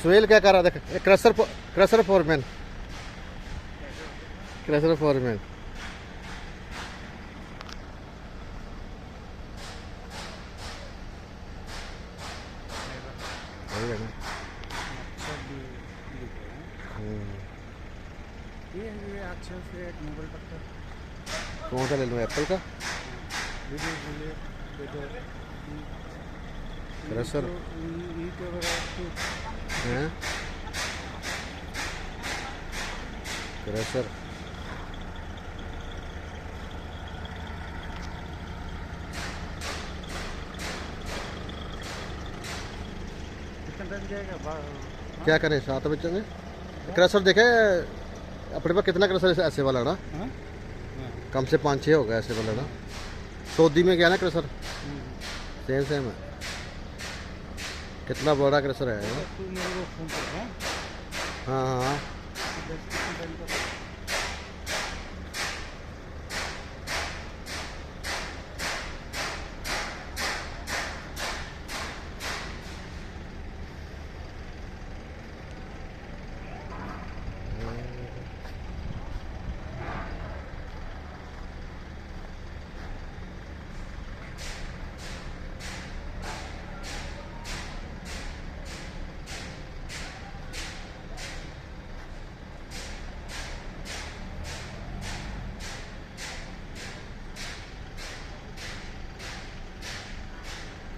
सुहेल क्या कर रहा था? Crusher crusher foreman, crusher foreman. वही है ना। अच्छा भी लिख रहे हैं। ये अच्छा से एक मोबाइल पत्ता कौन सा ले लूँ, एप्पल का? वीडियो बोलिए देखो क्रशर यूट्यूब हैं, क्रशर। कितना टाइम जाएगा? क्या करें, 7 बजे में क्रशर देखे अपने पास कितना क्रशर ऐसे वाला ना, हाँ? कम से 5-6 होगा ऐसे वाला ना। सऊदी में गया ना क्रशर, सेम सेम है। कितना बड़ा क्रशर है ना। तू मेरे को फोन कर। हाँ हाँ हाँ। कितना टाइम का